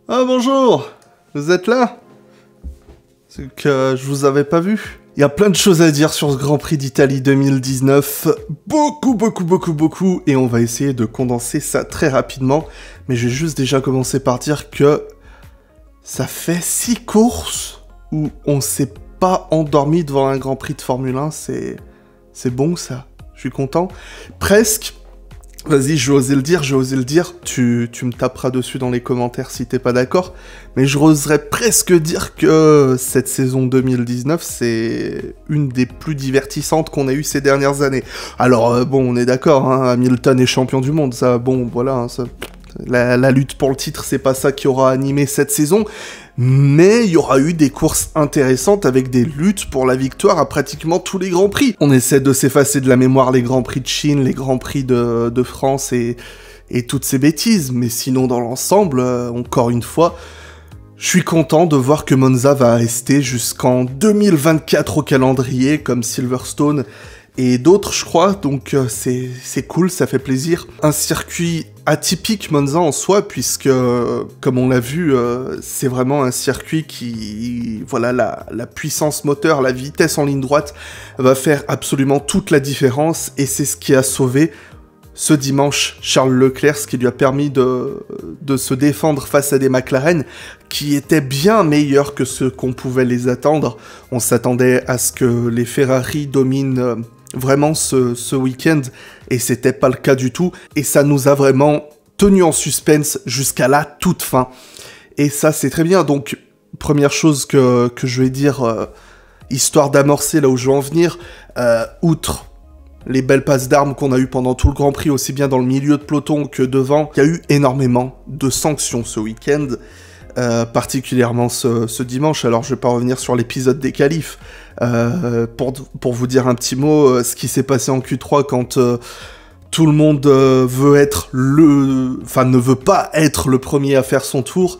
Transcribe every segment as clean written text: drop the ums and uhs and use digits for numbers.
Ah bonjour, vous êtes là? C'est que je vous avais pas vu. Il y a plein de choses à dire sur ce Grand Prix d'Italie 2019, beaucoup, et on va essayer de condenser ça très rapidement, mais je vais juste déjà commencer par dire que ça fait 6 courses où on s'est pas endormi devant un Grand Prix de Formule 1, c'est bon ça, je suis content. Presque. Vas-y, j'ai osé le dire, tu me taperas dessus dans les commentaires si t'es pas d'accord, mais j'oserais presque dire que cette saison 2019, c'est une des plus divertissantes qu'on a eues ces dernières années. Alors, bon, on est d'accord, hein, Hamilton est champion du monde, ça, bon, voilà, hein, ça... La lutte pour le titre, c'est pas ça qui aura animé cette saison, mais il y aura eu des courses intéressantes avec des luttes pour la victoire à pratiquement tous les Grands Prix. On essaie de s'effacer de la mémoire les Grands Prix de Chine, les Grands Prix de France et toutes ces bêtises, mais sinon dans l'ensemble, encore une fois, je suis content de voir que Monza va rester jusqu'en 2024 au calendrier, comme Silverstone et d'autres, je crois, donc c'est cool, ça fait plaisir. Un circuit atypique, Monza, en soi, puisque, comme on l'a vu, c'est vraiment un circuit qui... Voilà, la puissance moteur, la vitesse en ligne droite va faire absolument toute la différence, et c'est ce qui a sauvé ce dimanche Charles Leclerc, ce qui lui a permis de se défendre face à des McLaren qui étaient bien meilleurs que ce qu'on pouvait les attendre. On s'attendait à ce que les Ferrari dominent vraiment ce week-end, et c'était pas le cas du tout, et ça nous a vraiment tenu en suspense jusqu'à la toute fin. Et ça, c'est très bien. Donc, première chose que je vais dire, histoire d'amorcer là où je veux en venir, outre les belles passes d'armes qu'on a eues pendant tout le Grand Prix, aussi bien dans le milieu de peloton que devant, il y a eu énormément de sanctions ce week-end, particulièrement ce dimanche. Alors je vais pas revenir sur l'épisode des qualifs, pour vous dire un petit mot, ce qui s'est passé en Q3 quand tout le monde veut être ne veut pas être le premier à faire son tour.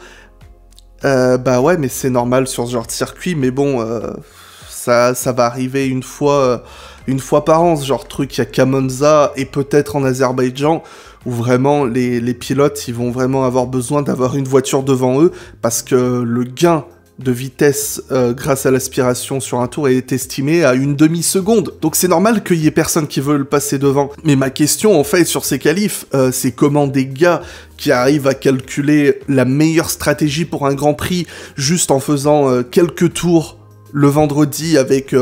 Bah ouais, mais c'est normal sur ce genre de circuit, mais bon, ça va arriver une fois par an, ce genre de truc. Il y a qu'à Monza et peut-être en Azerbaïdjan, où vraiment les pilotes, ils vont vraiment avoir besoin d'avoir une voiture devant eux, parce que le gain de vitesse grâce à l'aspiration sur un tour est estimé à une demi-seconde. Donc c'est normal qu'il y ait personne qui veut le passer devant. Mais ma question, en fait, sur ces qualifs, c'est comment des gars qui arrivent à calculer la meilleure stratégie pour un Grand Prix juste en faisant quelques tours le vendredi avec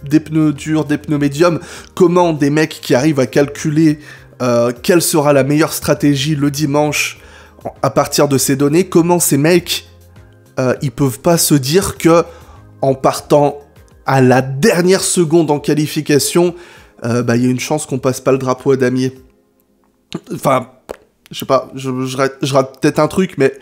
des pneus durs, des pneus médiums, comment des mecs qui arrivent à calculer quelle sera la meilleure stratégie le dimanche à partir de ces données, comment ces mecs ils peuvent pas se dire que en partant à la dernière seconde en qualification, y a une chance qu'on passe pas le drapeau à damier. Enfin, je sais pas, je rate peut-être un truc, mais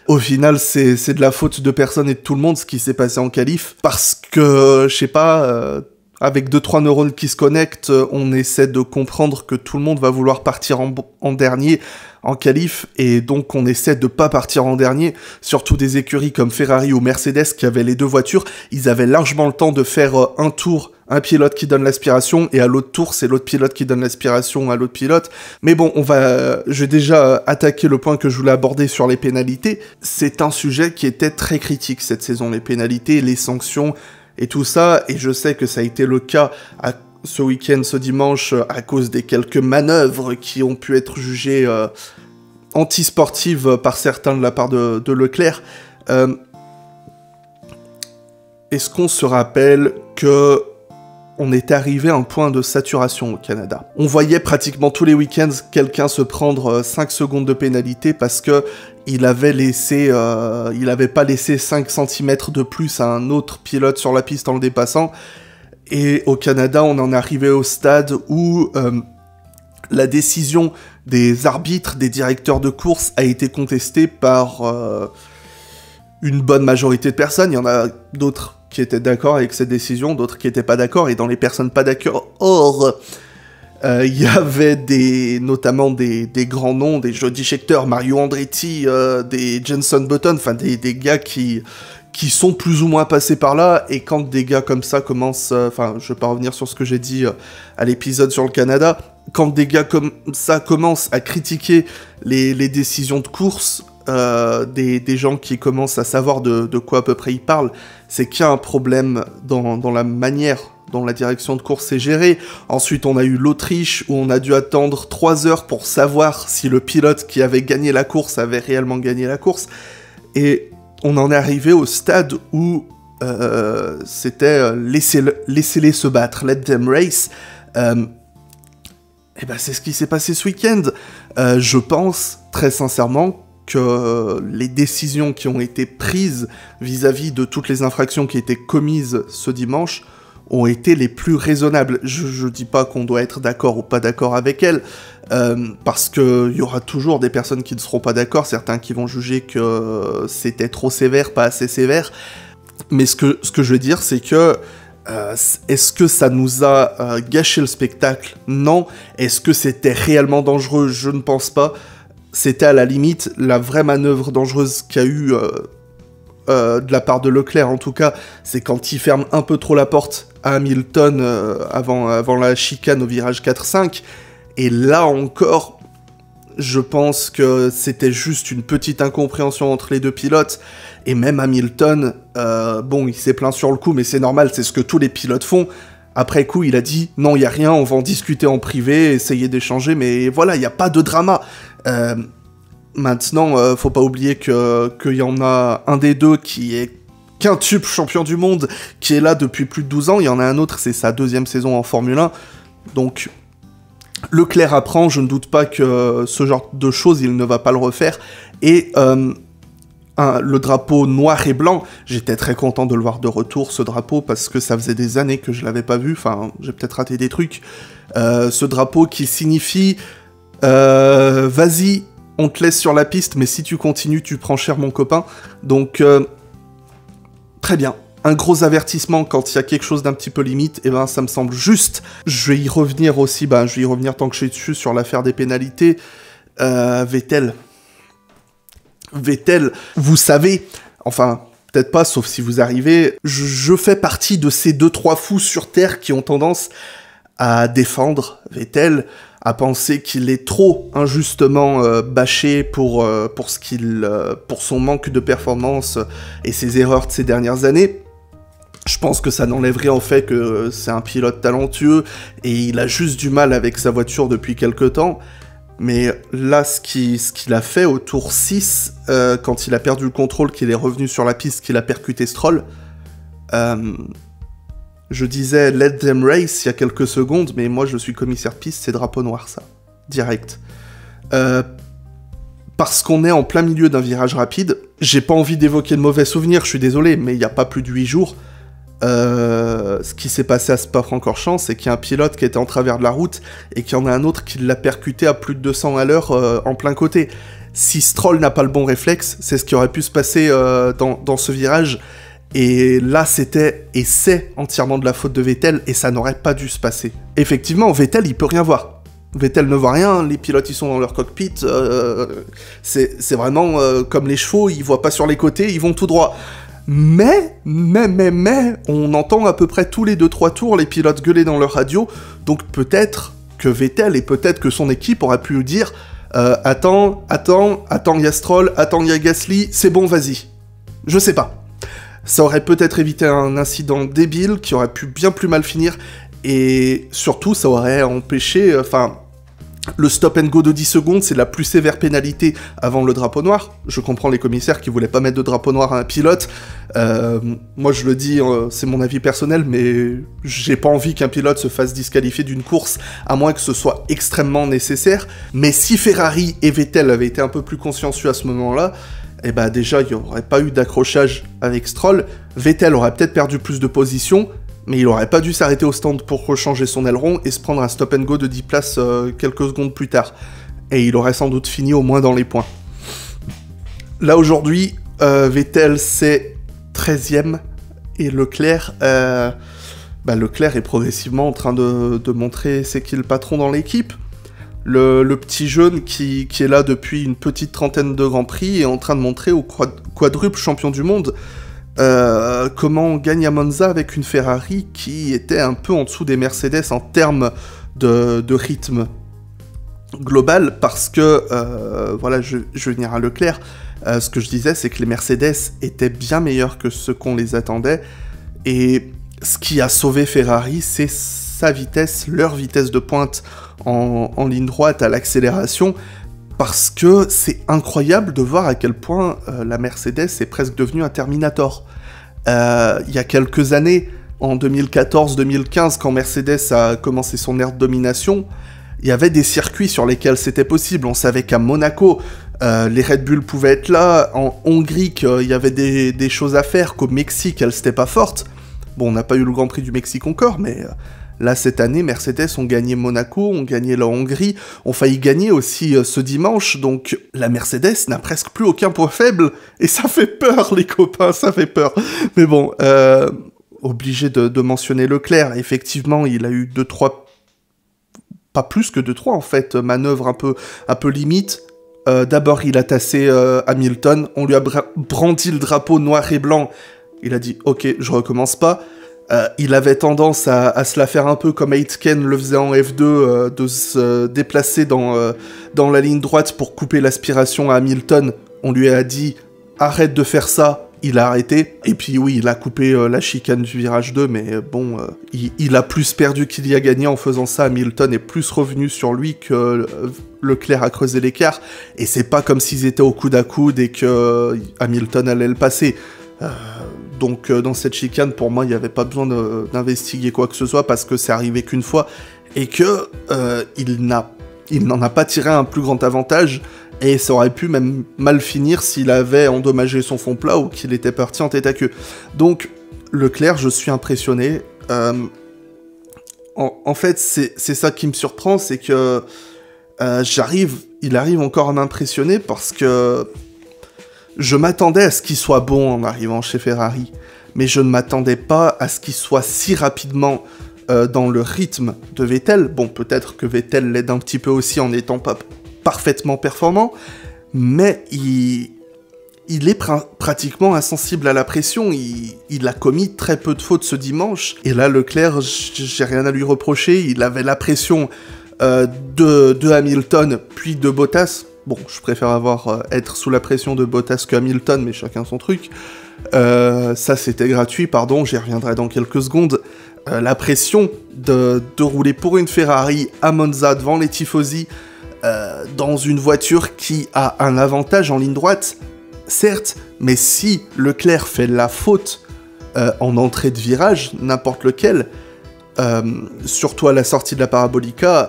au final, c'est de la faute de personne et de tout le monde ce qui s'est passé en qualif, parce que, je sais pas, avec 2-3 neurones qui se connectent, on essaie de comprendre que tout le monde va vouloir partir en dernier en qualif, et donc on essaie de pas partir en dernier, surtout des écuries comme Ferrari ou Mercedes qui avaient les deux voitures. Ils avaient largement le temps de faire un tour, un pilote qui donne l'aspiration, et à l'autre tour, c'est l'autre pilote qui donne l'aspiration à l'autre pilote. Mais bon, je vais déjà attaquer le point que je voulais aborder sur les pénalités. C'est un sujet qui était très critique cette saison, les pénalités, les sanctions et tout ça, et je sais que ça a été le cas ce week-end, ce dimanche, à cause des quelques manœuvres qui ont pu être jugées antisportives par certains de la part de Leclerc. Est-ce qu'on se rappelle que on est arrivé à un point de saturation au Canada? On voyait pratiquement tous les week-ends quelqu'un se prendre 5 secondes de pénalité parce que il avait pas laissé 5 cm de plus à un autre pilote sur la piste en le dépassant. Et au Canada, on en est arrivé au stade où la décision des arbitres, des directeurs de course a été contestée par une bonne majorité de personnes. Il y en a d'autres qui étaient d'accord avec cette décision, d'autres qui n'étaient pas d'accord, et dans les personnes pas d'accord, il y avait notamment des grands noms, des Jody Scheckter, Mario Andretti, des Jenson Button, enfin des gars qui sont plus ou moins passés par là, et quand des gars comme ça commencent, je vais pas revenir sur ce que j'ai dit à l'épisode sur le Canada, quand des gars comme ça commencent à critiquer les décisions de course, des gens qui commencent à savoir de quoi à peu près ils parlent, c'est qu'il y a un problème dans la manière dont la direction de course est gérée. Ensuite, on a eu l'Autriche, où on a dû attendre 3 heures pour savoir si le pilote qui avait gagné la course avait réellement gagné la course. Et on en est arrivé au stade où c'était laissez-les se battre, let them race. Et ben c'est ce qui s'est passé ce week-end. Je pense très sincèrement que les décisions qui ont été prises vis-à-vis de toutes les infractions qui étaient commises ce dimanche ont été les plus raisonnables. Je dis pas qu'on doit être d'accord ou pas d'accord avec elles, parce qu'il y aura toujours des personnes qui ne seront pas d'accord, certains qui vont juger que c'était trop sévère, pas assez sévère, mais ce que je veux dire, c'est que est-ce que ça nous a gâché le spectacle? Non. Est-ce que c'était réellement dangereux? Je ne pense pas. C'était à la limite la vraie manœuvre dangereuse qu'il y a eu de la part de Leclerc, en tout cas, c'est quand il ferme un peu trop la porte à Hamilton avant la chicane au virage 4-5. Et là encore, je pense que c'était juste une petite incompréhension entre les deux pilotes. Et même Hamilton, bon, il s'est plaint sur le coup, mais c'est normal, c'est ce que tous les pilotes font. Après coup, il a dit « Non, il n'y a rien, on va en discuter en privé, essayer d'échanger, mais voilà, il n'y a pas de drama. » Maintenant, faut pas oublier qu'il y en a un des deux qui est quintuple champion du monde, qui est là depuis plus de 12 ans. Il y en a un autre, c'est sa 2e saison en Formule 1. Donc, Leclerc apprend, je ne doute pas que ce genre de choses, il ne va pas le refaire. Et le drapeau noir et blanc, j'étais très content de le voir de retour, ce drapeau, parce que ça faisait des années que je l'avais pas vu. Enfin, j'ai peut-être raté des trucs. Ce drapeau qui signifie vas-y, on te laisse sur la piste, mais si tu continues, tu prends cher, mon copain. Donc, très bien. Un gros avertissement quand il y a quelque chose d'un petit peu limite, et ben ça me semble juste. Je vais y revenir aussi, je vais y revenir tant que je suis dessus sur l'affaire des pénalités. Vettel, vous savez, enfin, peut-être pas, sauf si vous arrivez, je fais partie de ces 2-3 fous sur Terre qui ont tendance à défendre Vettel, à penser qu'il est trop injustement bâché pour son manque de performance et ses erreurs de ces dernières années. Je pense que ça n'enlèverait en fait que c'est un pilote talentueux et il a juste du mal avec sa voiture depuis quelque temps. Mais là, ce qu'il a fait au tour 6, quand il a perdu le contrôle, qu'il est revenu sur la piste, qu'il a percuté Stroll, je disais « let them race » il y a quelques secondes, mais moi je suis commissaire de piste, c'est drapeau noir ça, direct. Parce qu'on est en plein milieu d'un virage rapide, j'ai pas envie d'évoquer de mauvais souvenirs, je suis désolé, mais il n'y a pas plus de 8 jours, ce qui s'est passé à Spa-Francorchamps, c'est qu'il y a un pilote qui était en travers de la route, et qu'il y en a un autre qui l'a percuté à plus de 200 à l'heure en plein côté. Si Stroll n'a pas le bon réflexe, c'est ce qui aurait pu se passer dans ce virage. Et là, c'était et c'est entièrement de la faute de Vettel, et ça n'aurait pas dû se passer. Effectivement, Vettel, il peut rien voir. Vettel ne voit rien, les pilotes, ils sont dans leur cockpit, c'est vraiment comme les chevaux, ils voient pas sur les côtés, ils vont tout droit. Mais, on entend à peu près tous les 2-3 tours les pilotes gueuler dans leur radio, donc peut-être que Vettel et peut-être que son équipe auraient pu lui dire attends, il y a Stroll, attends, il y a Gasly, c'est bon, vas-y. Je sais pas. Ça aurait peut-être évité un incident débile qui aurait pu bien plus mal finir, et surtout ça aurait empêché, le stop and go de 10 secondes, c'est la plus sévère pénalité avant le drapeau noir. Je comprends les commissaires qui voulaient pas mettre de drapeau noir à un pilote. Moi je le dis, c'est mon avis personnel, mais j'ai pas envie qu'un pilote se fasse disqualifier d'une course, à moins que ce soit extrêmement nécessaire. Mais si Ferrari et Vettel avaient été un peu plus consciencieux à ce moment-là, et bah déjà, il n'y aurait pas eu d'accrochage avec Stroll, Vettel aurait peut-être perdu plus de position, mais il aurait pas dû s'arrêter au stand pour rechanger son aileron et se prendre un stop and go de 10 places quelques secondes plus tard. Et il aurait sans doute fini au moins dans les points. Là aujourd'hui, Vettel c'est 13ème, et Leclerc, Leclerc est progressivement en train de montrer c'est qui le patron dans l'équipe. Le petit jeune qui est là depuis une petite trentaine de Grands Prix est en train de montrer au quadruple champion du monde comment on gagne à Monza avec une Ferrari qui était un peu en dessous des Mercedes en termes de rythme global, parce que, voilà, je vais venir à Leclerc, Ce que je disais, c'est que les Mercedes étaient bien meilleurs que ce qu'on les attendait, et ce qui a sauvé Ferrari, c'est sa vitesse, leur vitesse de pointe en ligne droite à l'accélération, parce que c'est incroyable de voir à quel point la Mercedes est presque devenue un Terminator. Il y a quelques années, en 2014-2015, quand Mercedes a commencé son ère de domination, il y avait des circuits sur lesquels c'était possible. On savait qu'à Monaco, les Red Bull pouvaient être là, en Hongrie, qu'il y avait des choses à faire, qu'au Mexique, elles n'étaient pas fortes. Bon, on n'a pas eu le Grand Prix du Mexique encore, mais là, cette année, Mercedes ont gagné Monaco, ont gagné la Hongrie, ont failli gagner aussi ce dimanche, donc la Mercedes n'a presque plus aucun point faible, et ça fait peur, les copains, ça fait peur. Mais bon, obligé de mentionner Leclerc, effectivement, il a eu 2-3, pas plus que 2-3 en fait, manœuvres un peu limite. D'abord, il a tassé Hamilton, on lui a brandi le drapeau noir et blanc, il a dit « Ok, je recommence pas ». Il avait tendance à se la faire un peu comme Aitken le faisait en F2, de se déplacer dans la ligne droite pour couper l'aspiration à Hamilton. On lui a dit « Arrête de faire ça », il a arrêté. Et puis oui, il a coupé la chicane du virage 2, mais bon, il a plus perdu qu'il y a gagné en faisant ça. Hamilton est plus revenu sur lui que Leclerc a creusé l'écart. Et c'est pas comme s'ils étaient au coude à coude et que Hamilton allait le passer. Donc dans cette chicane, pour moi, il n'y avait pas besoin d'investiguer quoi que ce soit parce que c'est arrivé qu'une fois et que il n'en a pas tiré un plus grand avantage et ça aurait pu même mal finir s'il avait endommagé son fond plat ou qu'il était parti en tête à queue. Donc Leclerc, je suis impressionné. En fait, c'est ça qui me surprend, c'est que il arrive encore à m'impressionner parce que je m'attendais à ce qu'il soit bon en arrivant chez Ferrari, mais je ne m'attendais pas à ce qu'il soit si rapidement dans le rythme de Vettel. Bon, peut-être que Vettel l'aide un petit peu aussi en n'étant pas parfaitement performant, mais il est pratiquement insensible à la pression. Il a commis très peu de fautes ce dimanche, et là, Leclerc, j'ai rien à lui reprocher. Il avait la pression de Hamilton, puis de Bottas. Bon, je préfère être sous la pression de Bottas que Hamilton, mais chacun son truc. Ça, c'était gratuit, pardon, j'y reviendrai dans quelques secondes. La pression de rouler pour une Ferrari à Monza devant les tifosi, dans une voiture qui a un avantage en ligne droite, certes, mais si Leclerc fait la faute en entrée de virage, n'importe lequel, surtout à la sortie de la Parabolica,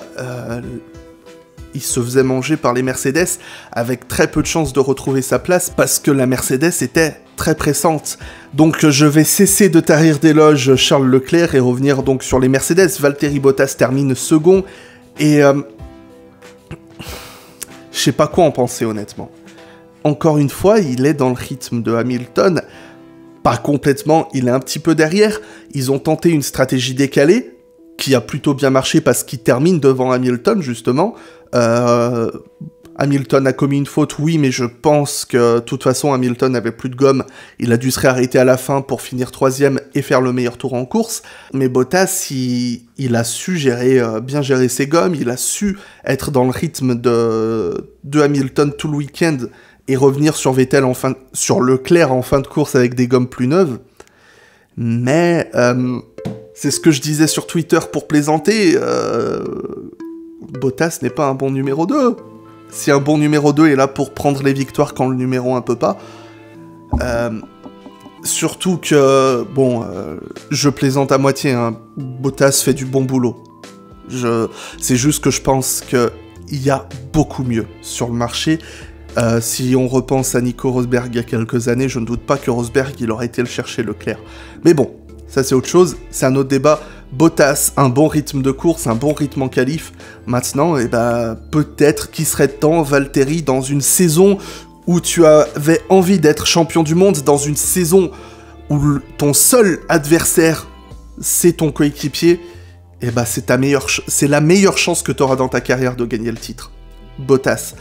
il se faisait manger par les Mercedes avec très peu de chances de retrouver sa place parce que la Mercedes était très pressante. Donc je vais cesser de tarir d'éloges Charles Leclerc et revenir donc sur les Mercedes. Valtteri Bottas termine second et je sais pas quoi en penser honnêtement. Encore une fois, il est dans le rythme de Hamilton, pas complètement, il est un petit peu derrière. Ils ont tenté une stratégie décalée qui a plutôt bien marché parce qu'il termine devant Hamilton justement. Hamilton a commis une faute, oui, mais je pense que de toute façon Hamilton avait plus de gomme, il a dû se réarrêter à la fin pour finir 3ème et faire le meilleur tour en course, mais Bottas, il a su bien gérer ses gommes, il a su être dans le rythme de Hamilton tout le week-end et revenir sur sur Leclerc en fin de course avec des gommes plus neuves, mais c'est ce que je disais sur Twitter pour plaisanter, Bottas n'est pas un bon numéro 2. Si un bon numéro 2 est là pour prendre les victoires quand le numéro 1 peut pas. Surtout que, bon, je plaisante à moitié, hein, Bottas fait du bon boulot. C'est juste que je pense qu'il y a beaucoup mieux sur le marché. Si on repense à Nico Rosberg il y a quelques années, je ne doute pas que Rosberg il aurait été le chercher Leclerc. Mais bon, ça c'est autre chose, c'est un autre débat. Bottas, un bon rythme de course, un bon rythme en qualif. Maintenant, peut-être qu'il serait temps, Valtteri, dans une saison où tu avais envie d'être champion du monde, dans une saison où ton seul adversaire, c'est ton coéquipier, c'est la meilleure chance que tu auras dans ta carrière de gagner le titre. Bottas.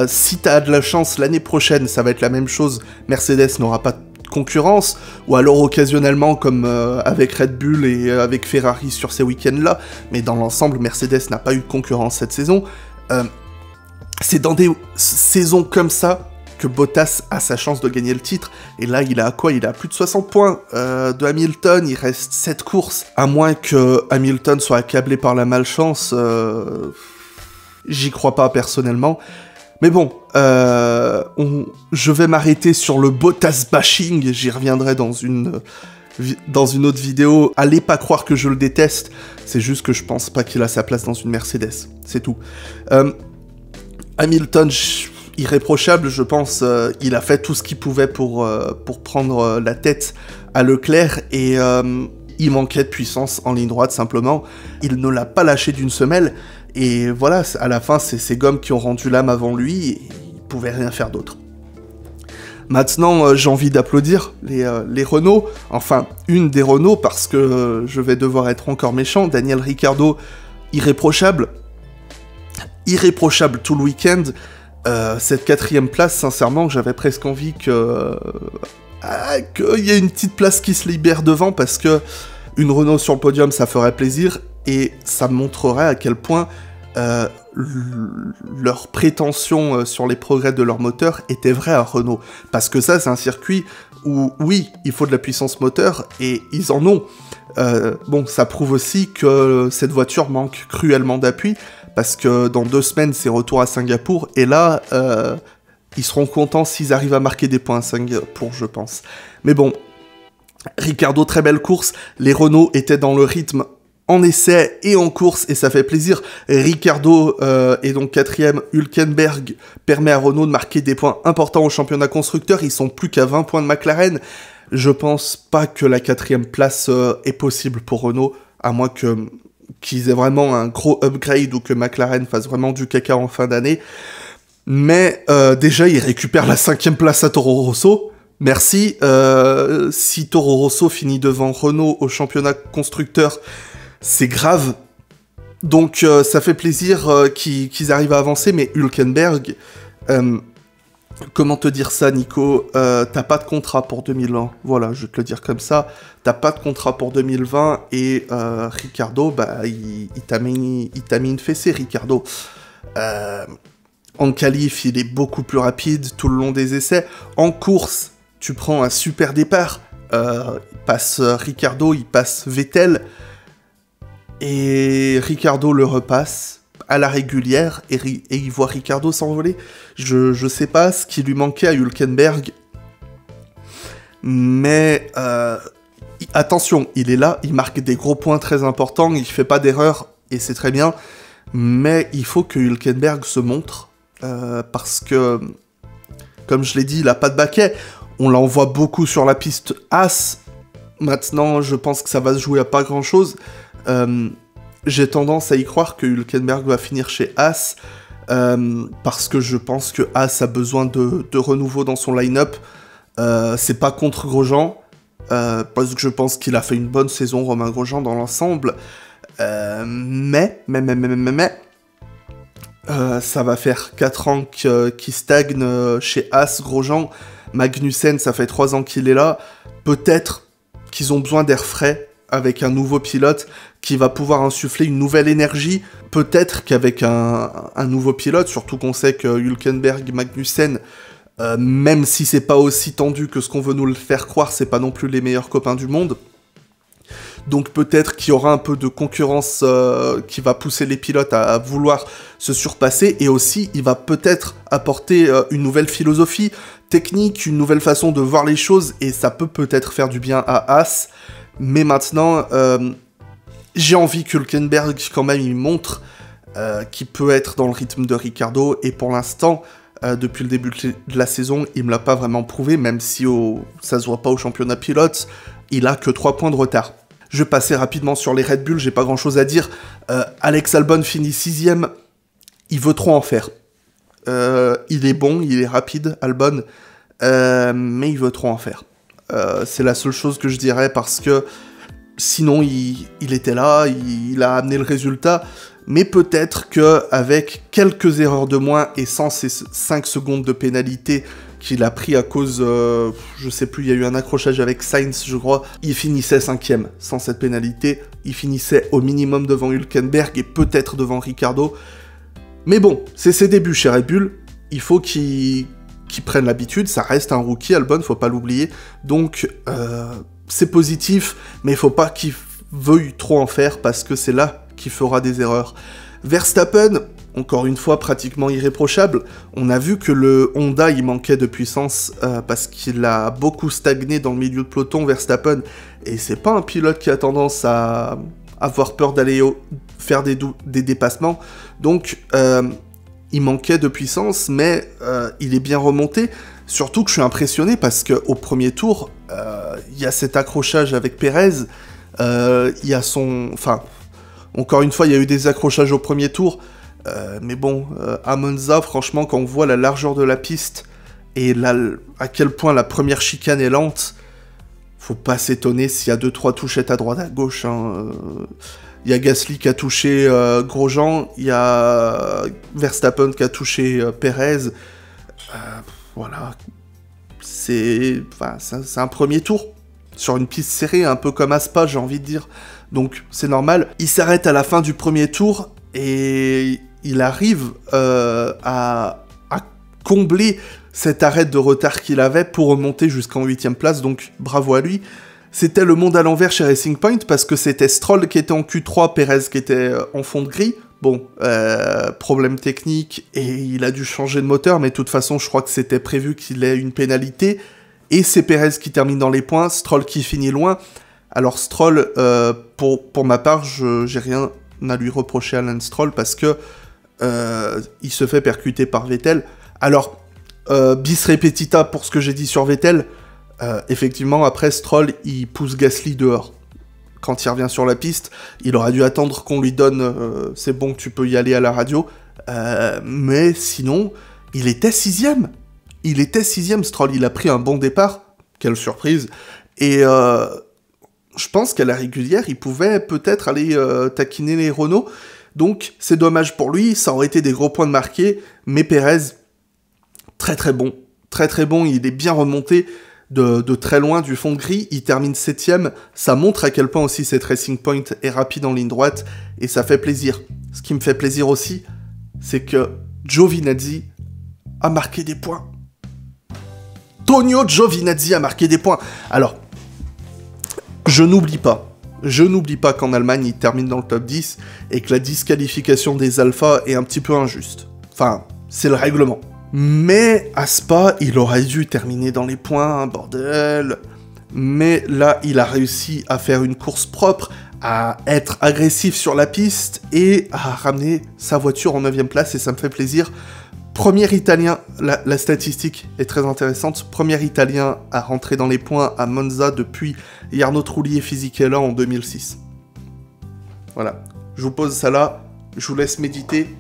Si tu as de la chance l'année prochaine, ça va être la même chose, Mercedes n'aura pas de concurrence, ou alors occasionnellement comme avec Red Bull et avec Ferrari sur ces week-ends-là, mais dans l'ensemble, Mercedes n'a pas eu de concurrence cette saison. C'est dans des saisons comme ça que Bottas a sa chance de gagner le titre. Et là, il est à quoi? Il est à plus de 60 points de Hamilton, il reste 7 courses. À moins que Hamilton soit accablé par la malchance, j'y crois pas personnellement. Mais bon, je vais m'arrêter sur le Bottas bashing, j'y reviendrai dans une autre vidéo. Allez pas croire que je le déteste, c'est juste que je pense pas qu'il a sa place dans une Mercedes, c'est tout. Hamilton, irréprochable, je pense, il a fait tout ce qu'il pouvait pour prendre la tête à Leclerc, et il manquait de puissance en ligne droite, simplement. Il ne l'a pas lâché d'une semelle, et voilà, à la fin, c'est ses gommes qui ont rendu l'âme avant lui, et il pouvait rien faire d'autre. Maintenant, j'ai envie d'applaudir les Renault, enfin, une des Renault, parce que je vais devoir être encore méchant. Daniel Ricciardo, irréprochable tout le week-end. Cette 4e place, sincèrement, j'avais presque envie qu'il y ait une petite place qui se libère devant, parce que une Renault sur le podium, ça ferait plaisir, et ça montrerait à quel point leur prétention sur les progrès de leur moteur était vraie à Renault. Parce que ça, c'est un circuit où, oui, il faut de la puissance moteur, et ils en ont. Bon, ça prouve aussi que cette voiture manque cruellement d'appui, parce que dans 2 semaines, c'est retour à Singapour, et là, ils seront contents s'ils arrivent à marquer des points à Singapour, je pense. Mais bon, Ricciardo, très belle course, les Renault étaient dans le rythme en essai et en course, et ça fait plaisir. Ricciardo est donc 4e, Hülkenberg permet à Renault de marquer des points importants au championnat constructeur, ils sont plus qu'à 20 points de McLaren. Je pense pas que la 4e place est possible pour Renault, à moins qu'ils aient vraiment un gros upgrade, ou que McLaren fasse vraiment du caca en fin d'année. Mais déjà, ils récupèrent la 5e place à Toro Rosso. Merci. Si Toro Rosso finit devant Renault au championnat constructeur, c'est grave. Donc ça fait plaisir qu'ils arrivent à avancer, mais Hülkenberg, comment te dire ça, Nico, t'as pas de contrat pour 2020, voilà, je vais te le dire comme ça, t'as pas de contrat pour 2020, et Ricciardo, bah, il t'a mis une fessée, Ricciardo. En qualif, il est beaucoup plus rapide tout le long des essais. En course, tu prends un super départ, Ricciardo, il passe Vettel, et Ricciardo le repasse à la régulière, et il voit Ricciardo s'envoler. Je sais pas ce qui lui manquait à Hülkenberg, mais attention, il est là, il marque des gros points très importants, il fait pas d'erreur, et c'est très bien, mais il faut que Hülkenberg se montre, parce que, comme je l'ai dit, il a pas de baquet, on l'envoie beaucoup sur la piste As. Maintenant, je pense que ça va se jouer à pas grand-chose. J'ai tendance à y croire que Hülkenberg va finir chez As, parce que je pense que As a besoin de renouveau dans son line-up. C'est pas contre Grosjean, parce que je pense qu'il a fait une bonne saison, Romain Grosjean, dans l'ensemble. Mais ça va faire 4 ans qu'il stagne chez As, Grosjean. Magnussen, ça fait 3 ans qu'il est là. Peut-être qu'ils ont besoin d'air frais, avec un nouveau pilote qui va pouvoir insuffler une nouvelle énergie. Peut-être qu'avec un nouveau pilote, surtout qu'on sait que Hülkenberg, Magnussen, même si c'est pas aussi tendu que ce qu'on veut nous le faire croire, c'est pas non plus les meilleurs copains du monde. Donc peut-être qu'il y aura un peu de concurrence qui va pousser les pilotes à vouloir se surpasser, et aussi il va peut-être apporter une nouvelle philosophie technique, une nouvelle façon de voir les choses, et ça peut-être faire du bien à As. Mais maintenant, j'ai envie que Hülkenberg, quand même, il montre qu'il peut être dans le rythme de Ricciardo, et pour l'instant, depuis le début de la saison, il me l'a pas vraiment prouvé, même si ça se voit pas au championnat pilote, il a que 3 points de retard. Je vais passer rapidement sur les Red Bull, j'ai pas grand chose à dire. Alex Albon finit 6ème, il veut trop en faire. Il est bon, il est rapide, Albon, mais il veut trop en faire. C'est la seule chose que je dirais, parce que sinon il était là, il a amené le résultat, mais peut-être qu'avec quelques erreurs de moins et sans ces 5 secondes de pénalité qu'il a pris à cause, je sais plus, il y a eu un accrochage avec Sainz, je crois, il finissait 5ème sans cette pénalité, il finissait au minimum devant Hülkenberg et peut-être devant Ricciardo. Mais bon, c'est ses débuts chez Red Bull, il faut qu'il qui prennent l'habitude, ça reste un rookie Albon, faut pas l'oublier, donc c'est positif, mais il faut pas qu'il veuille trop en faire, parce que c'est là qu'il fera des erreurs. Verstappen, encore une fois, pratiquement irréprochable. On a vu que le Honda, il manquait de puissance parce qu'il a beaucoup stagné dans le milieu de peloton, Verstappen. Et c'est pas un pilote qui a tendance à avoir peur d'aller faire des dépassements. Donc, il manquait de puissance, mais il est bien remonté. Surtout que je suis impressionné parce qu'au premier tour, il y a cet accrochage avec Pérez. Il y a son... Enfin, encore une fois, il y a eu des accrochages au premier tour. Mais bon, à Monza, franchement, quand on voit la largeur de la piste et à quel point la première chicane est lente, faut pas s'étonner s'il y a 2-3 touchettes à droite à gauche. Il y a Gasly qui a touché Grosjean, il y a Verstappen qui a touché Pérez. Voilà, c'est un premier tour sur une piste serrée, un peu comme à Spa, j'ai envie de dire. Donc c'est normal. Il s'arrête à la fin du premier tour et il arrive à combler cet arrêt de retard qu'il avait pour remonter jusqu'en 8ème place, donc bravo à lui. C'était le monde à l'envers chez Racing Point, parce que c'était Stroll qui était en Q3, Pérez qui était en fond de grille. Bon, problème technique, et il a dû changer de moteur, mais de toute façon, je crois que c'était prévu qu'il ait une pénalité. Et c'est Pérez qui termine dans les points, Stroll qui finit loin. Alors Stroll, pour ma part, j'ai rien à lui reprocher à Lance Stroll, parce que il se fait percuter par Vettel. Alors, bis repetita pour ce que j'ai dit sur Vettel, effectivement, après Stroll, il pousse Gasly dehors. Quand il revient sur la piste, il aurait dû attendre qu'on lui donne c'est bon, tu peux y aller à la radio. Mais sinon, il était 6ème. Il était 6ème, Stroll. Il a pris un bon départ. Quelle surprise. Et je pense qu'à la régulière, il pouvait peut-être aller taquiner les Renault. Donc, c'est dommage pour lui. Ça aurait été des gros points de marqué. Mais Pérez, très très bon. Très très bon. Il est bien remonté de très loin du fond de grille. Il termine 7ème. Ça montre à quel point aussi cette Racing Point est rapide en ligne droite. Et ça fait plaisir. Ce qui me fait plaisir aussi, c'est que Giovinazzi a marqué des points. Tonio Giovinazzi a marqué des points. Alors, je n'oublie pas qu'en Allemagne, il termine dans le top 10 et que la disqualification des alphas est un petit peu injuste. Enfin, c'est le règlement. Mais à Spa, il aurait dû terminer dans les points, bordel. Mais là, il a réussi à faire une course propre, à être agressif sur la piste et à ramener sa voiture en 9ème place, et ça me fait plaisir. Premier Italien, la statistique est très intéressante, premier Italien à rentrer dans les points à Monza depuis Jarno Trulli et Fisichella en 2006. Voilà, je vous pose ça là, je vous laisse méditer,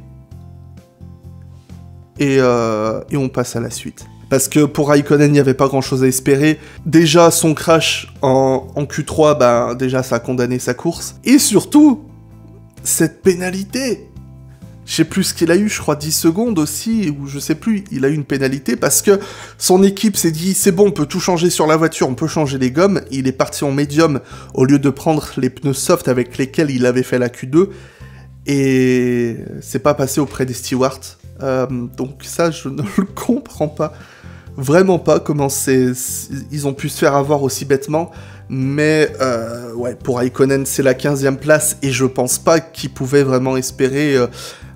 et on passe à la suite. Parce que pour Raikkonen, il n'y avait pas grand chose à espérer. Déjà, son crash en Q3, ben, déjà ça a condamné sa course. Et surtout, cette pénalité. Je sais plus ce qu'il a eu, je crois 10 secondes aussi, ou je sais plus, il a eu une pénalité parce que son équipe s'est dit, c'est bon, on peut tout changer sur la voiture, on peut changer les gommes. Il est parti en médium au lieu de prendre les pneus soft avec lesquels il avait fait la Q2. Et c'est pas passé auprès des stewards. Donc ça, je ne le comprends pas. Vraiment pas comment ils ont pu se faire avoir aussi bêtement. Mais ouais, pour Raikkonen, c'est la 15e place. Et je pense pas qu'il pouvait vraiment espérer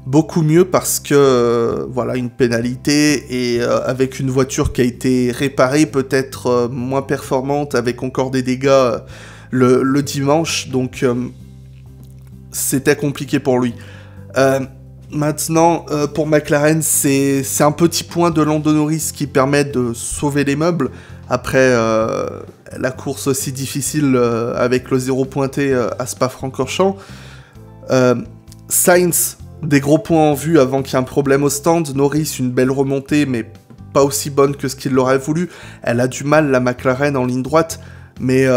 beaucoup mieux parce que, voilà, une pénalité. Et avec une voiture qui a été réparée, peut-être moins performante, avec encore des dégâts le dimanche. Donc c'était compliqué pour lui. Maintenant, pour McLaren, c'est un petit point de Lando Norris qui permet de sauver les meubles après la course aussi difficile avec le 0 pointé à Spa-Francorchamps. Sainz, des gros points en vue avant qu'il y ait un problème au stand. Norris, une belle remontée, mais pas aussi bonne que ce qu'il l'aurait voulu. Elle a du mal, la McLaren, en ligne droite. Mais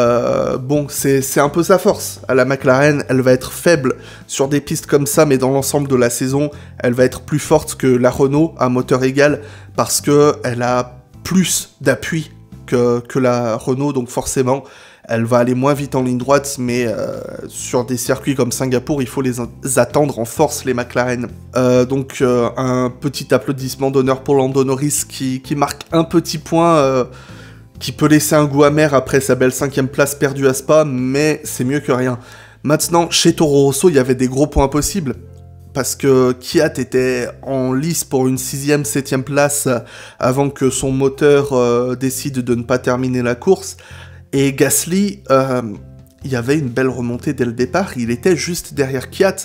bon, c'est un peu sa force. À la McLaren, elle va être faible sur des pistes comme ça, mais dans l'ensemble de la saison, elle va être plus forte que la Renault à moteur égal, parce qu'elle a plus d'appui que la Renault, donc forcément, Elle va aller moins vite en ligne droite, mais sur des circuits comme Singapour, il faut les attendre en force, les McLaren. Donc un petit applaudissement d'honneur pour Lando Norris qui marque un petit point qui peut laisser un goût amer après sa belle 5e place perdue à Spa, mais c'est mieux que rien. Maintenant, chez Toro Rosso, il y avait des gros points possibles. Parce que Kvyat était en lice pour une 6e, 7e place avant que son moteur décide de ne pas terminer la course. Et Gasly, il y avait une belle remontée dès le départ, il était juste derrière Kvyat,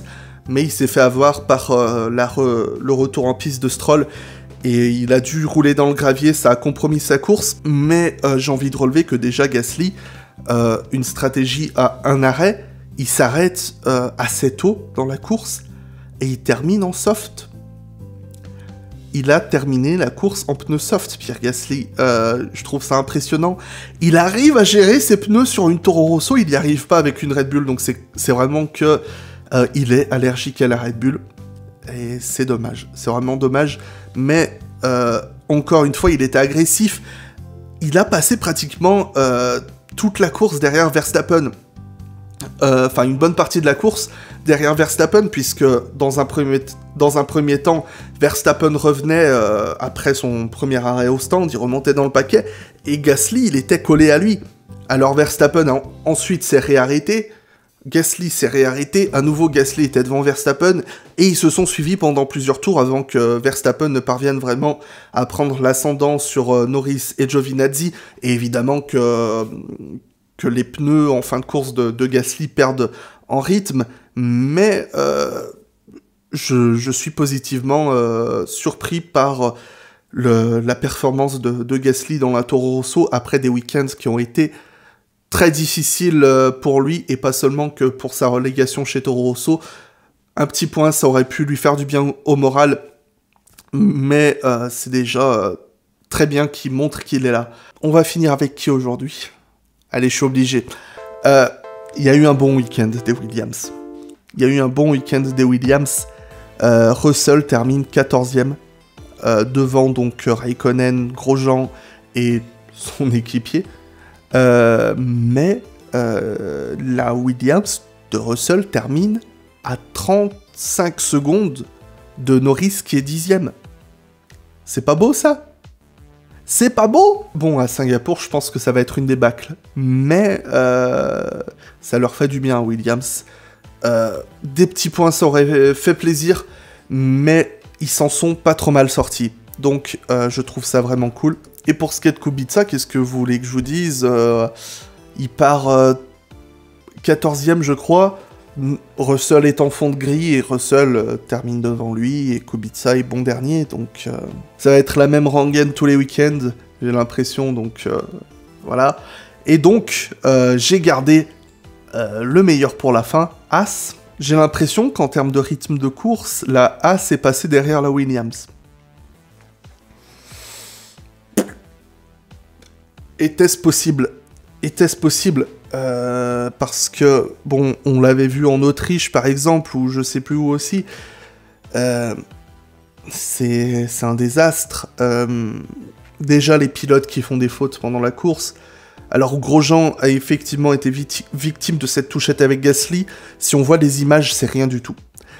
mais il s'est fait avoir par le retour en piste de Stroll, et il a dû rouler dans le gravier, ça a compromis sa course, mais j'ai envie de relever que déjà Gasly, une stratégie à un arrêt, il s'arrête assez tôt dans la course, et il termine en soft. Il a terminé la course en pneus soft, Pierre Gasly. Je trouve ça impressionnant. Il arrive à gérer ses pneus sur une Toro Rosso, il n'y arrive pas avec une Red Bull, donc c'est vraiment que il est allergique à la Red Bull. Et c'est dommage, c'est vraiment dommage. Mais encore une fois, il était agressif. Il a passé pratiquement toute la course derrière Verstappen. Enfin, une bonne partie de la course derrière Verstappen, puisque dans un premier temps, Verstappen revenait après son premier arrêt au stand, il remontait dans le paquet, et Gasly, il était collé à lui. Alors Verstappen ensuite s'est réarrêté, Gasly s'est réarrêté, à nouveau Gasly était devant Verstappen, et ils se sont suivis pendant plusieurs tours avant que Verstappen ne parvienne vraiment à prendre l'ascendant sur Norris et Giovinazzi, et évidemment que les pneus en fin de course de Gasly perdent en rythme, mais je suis positivement surpris par la performance de Gasly dans la Toro Rosso après des week-ends qui ont été très difficiles pour lui, et pas seulement que pour sa relégation chez Toro Rosso. Un petit point, ça aurait pu lui faire du bien au moral, mais c'est déjà très bien qu'il montre qu'il est là. On va finir avec qui aujourd'hui ? Allez, je suis obligé. Il y a eu un bon week-end des Williams. Russell termine 14e, devant donc Raikkonen, Grosjean et son équipier. Mais la Williams de Russell termine à 35 secondes de Norris qui est 10e. C'est pas beau ça ? C'est pas beau! Bon, à Singapour, je pense que ça va être une débâcle. Mais ça leur fait du bien, Williams. Des petits points, ça aurait fait plaisir, mais ils s'en sont pas trop mal sortis. Donc, je trouve ça vraiment cool. Et pour ce qui est de Kubica, qu'est-ce que vous voulez que je vous dise? Il part 14e, je crois. Russell est en fond de grille et Russell termine devant lui, et Kubica est bon dernier, donc ça va être la même rengaine tous les week-ends, j'ai l'impression, donc voilà. Et donc, j'ai gardé le meilleur pour la fin, Haas. J'ai l'impression qu'en termes de rythme de course, la Haas est passée derrière la Williams. Était-ce possible? Parce que, bon, on l'avait vu en Autriche, par exemple, ou je sais plus où aussi, c'est un désastre. Déjà, les pilotes qui font des fautes pendant la course. Alors, Grosjean a effectivement été victime de cette touchette avec Gasly. Si on voit les images, c'est rien du tout.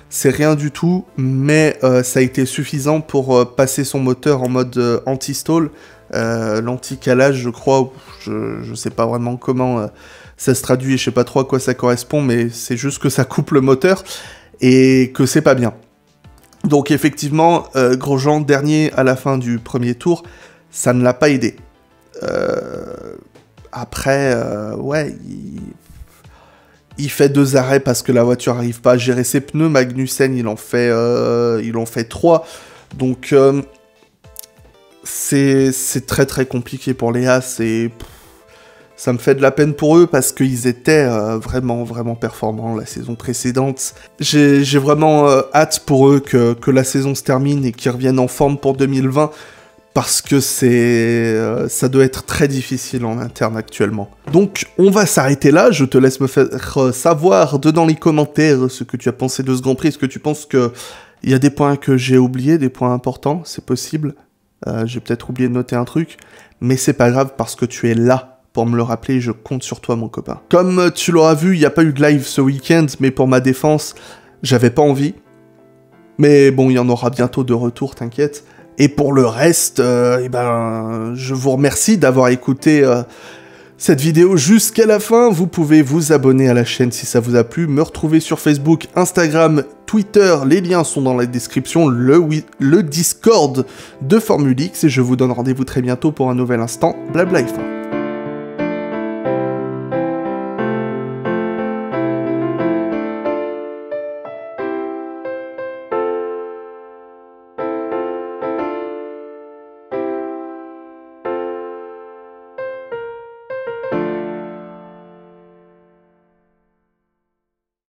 C'est rien du tout, mais ça a été suffisant pour passer son moteur en mode anti-stall, l'anti-calage, je crois. Je sais pas vraiment comment ça se traduit, je sais pas trop à quoi ça correspond, mais c'est juste que ça coupe le moteur et que c'est pas bien. Donc effectivement, Grosjean, dernier à la fin du premier tour, ça ne l'a pas aidé. Après, ouais, il fait 2 arrêts parce que la voiture n'arrive pas à gérer ses pneus. Magnussen, il en fait 3. Donc, c'est très très compliqué pour les Haas, et ça me fait de la peine pour eux parce qu'ils étaient vraiment vraiment performants la saison précédente. J'ai vraiment hâte pour eux que la saison se termine et qu'ils reviennent en forme pour 2020, parce que ça doit être très difficile en interne actuellement. Donc on va s'arrêter là, je te laisse me faire savoir dans les commentaires ce que tu as pensé de ce Grand Prix. Est-ce que tu penses qu'il y a des points que j'ai oubliés, des points importants? C'est possible. J'ai peut-être oublié de noter un truc, mais c'est pas grave parce que tu es là pour me le rappeler, je compte sur toi mon copain. Comme tu l'auras vu, il n'y a pas eu de live ce week-end, mais pour ma défense, j'avais pas envie. Mais bon, il y en aura bientôt de retour, t'inquiète. Et pour le reste, je vous remercie d'avoir écouté cette vidéo jusqu'à la fin. Vous pouvez vous abonner à la chaîne si ça vous a plu, me retrouver sur Facebook, Instagram, Twitter, les liens sont dans la description, le Discord de Formule X, et je vous donne rendez-vous très bientôt pour un nouvel instant Blabla F1.